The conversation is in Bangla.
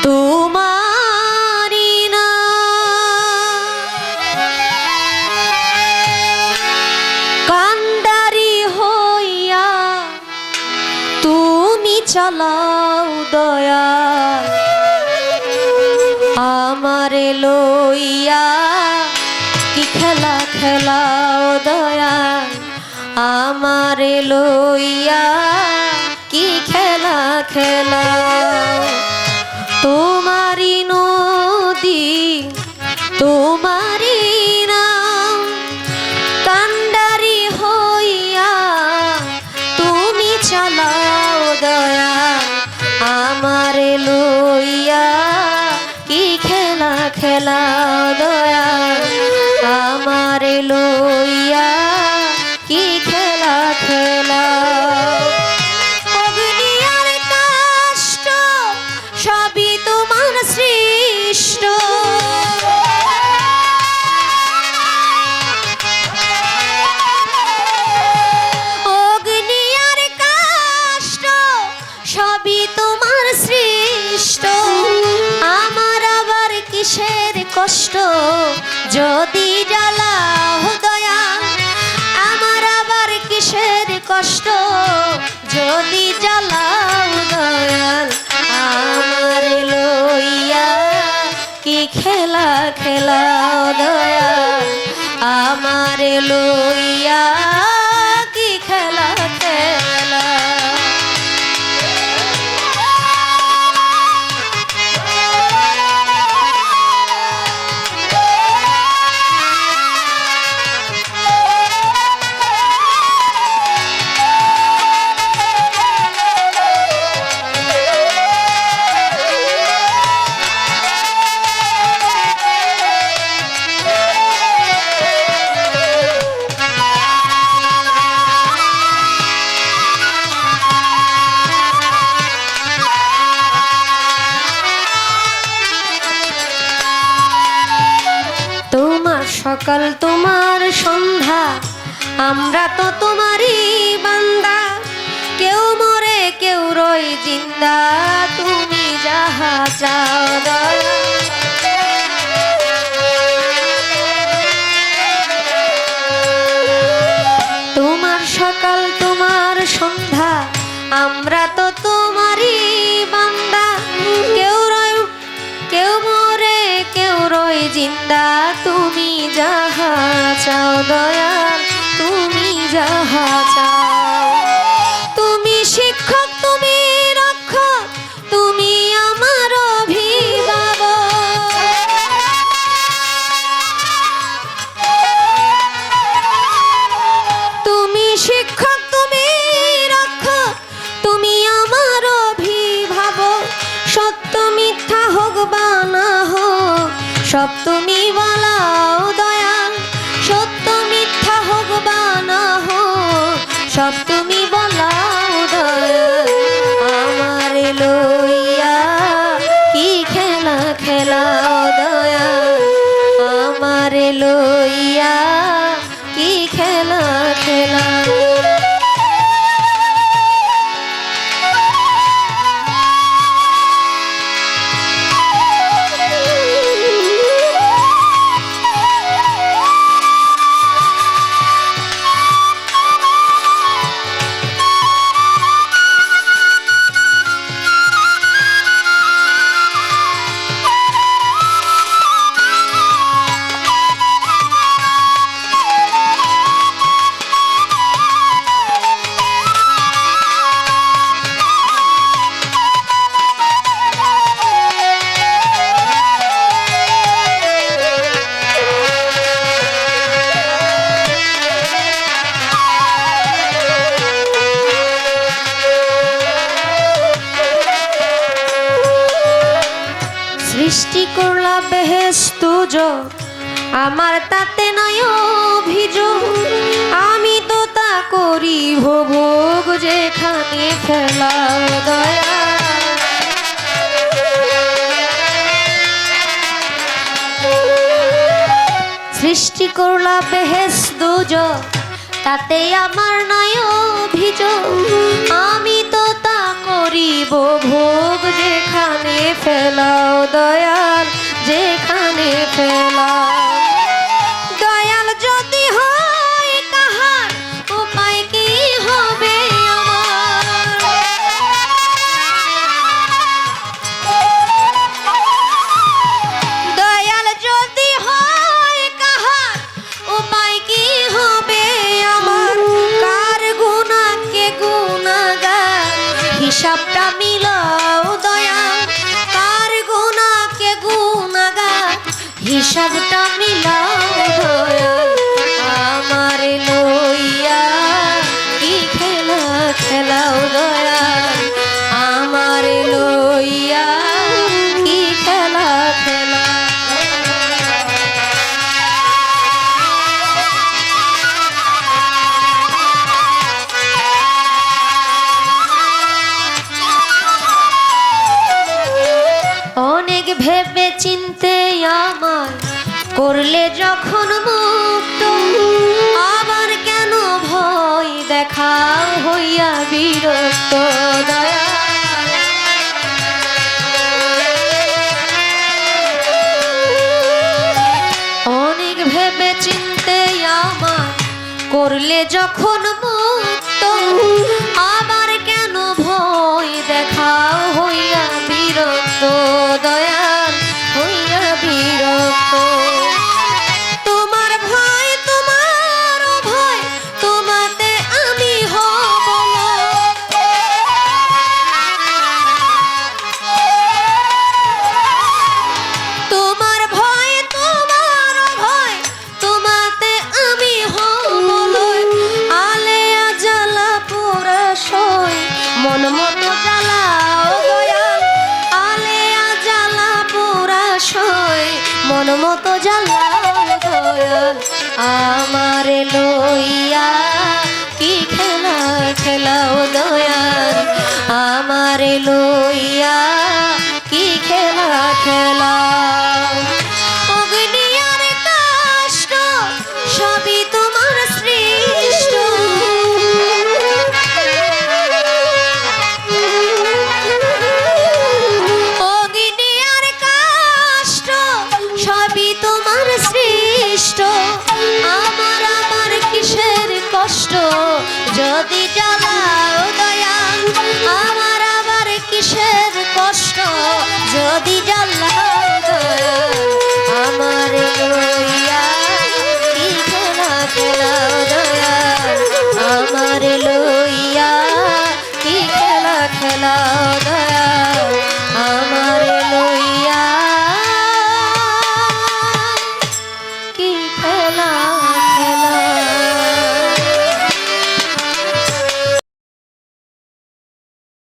তোমারি না কান্ডারি হইয়া তুমি চালাও দয়াল আমারে লইয়া কি খেলা খেলাও দয়াল আমারে লইয়া কি খেলা খেলাও তোমারি নদী তোমারি নাম কান্ডারি হইয়া তুমি চালাও দয়াল আমারে লইয়া কি খেলা খেলাও দয়াল আমারে লইয়া কি খেলা খেলাও অগ্নি আর কাষ্ঠ সবই তোমার সৃষ্ট অগ্নি আর কাষ্ঠ সবই তোমার সৃষ্ট আমার আবার কিসের কষ্ট যদি জ্বালাও দয়াল আমার আবার কিসের কষ্ট যদি জ্বালাও দয়াল আমার লইয়া কি খেলা খেলাও দয়াল আমার লইয়া কি খেলা খেলা সকাল তোমার সন্ধ্যা আমরা তো তোমারই বান্দা কেউ মরে কেউ রই জিন্দা তুমি যাহা চাও তোমার সকাল তোমার সন্ধ্যা আমরা তো তোমারই বান্দা কেউ রই কেউ মরে কেউ রই জিন্দা তুমি যাহা চাও দয়াল তুমি যাহা চাও তুমি শিক্ষক তুমি রক্ষক তুমি আমার অভিভাবক তুমি শিক্ষক তুমি রক্ষক তুমি আমার অভিভাবক সত্য মিথ্যা হোক বা না হোক সব তুমি বলাও দয়াল সত্য মিথ্যা হোক বা না হোক সব তুমি বলাও দয়াল আমার লইয়া কি খেলা খেলাও দয়াল আমার লইয়া কি খেলা খেলাও সৃষ্টি করলা বেহেশত আমার তাতে নাই অভিযোগ আমি তো তা করি ভোগ যেখানে ফেলাও দয়া সৃষ্টি করলা বেহেশত তাতে আমার নাই অভিযোগ আমি তো তা করি করিব ভোগ যেখানে ফেলাও দয়াল, যেখানে ফেলাও। দয়াল যদি হয় কাহার উপায় কি হবে আমার? দয়াল যদি হয় কাহার উপায় কি হবে আমার? কার গুনাহকে গুনাহগার হিসাবটা মিলাও দয়াল, কার গুনাহকে গুনাহগার হিসাবটা মিলাও দয়াল। আমার লইয়া কি খেলা খেলাও দয়াল, আমার লইয়া কি খেলা খেলা। অনেক ভেবে চিনতে আমার করলে যখন মুক্ত, আবার কেন ভয় দেখাও হইয়া বিরক্ত দয়া। অনেক ভেবে চিনতে আমার করলে যখন মুক্ত, আবার কেন ভয় দেখাও হইয়া বিরক্ত দয়াল, হইয়া বিরক্ত। তোমার ভয় তোমার ভয় তোমাতে আমি হব না। তোমার ভয় তোমার ভয় তোমাতে আমি হব লয়। আলেয়া জ্বালা পোড়া সই মন মতো জ্বালাও দয়াল, আলেয়া জ্বালা পোড়া সই মন মতো জ্বালাও দয়াল। আমার লইয়া কি খেলা খেলাও দয়াল, আমার লইয়া কি খেলা খেলাও। অগ্নি আর কাষ্ঠ সবই তোমার সৃষ্ট, অগ্নি আর কাষ্ঠ সবই তোমার সৃষ্ট। আমার কিসের কষ্ট যদি জ্বালাও দয়াল, আমার কিসের কষ্ট যদি জ্বালাও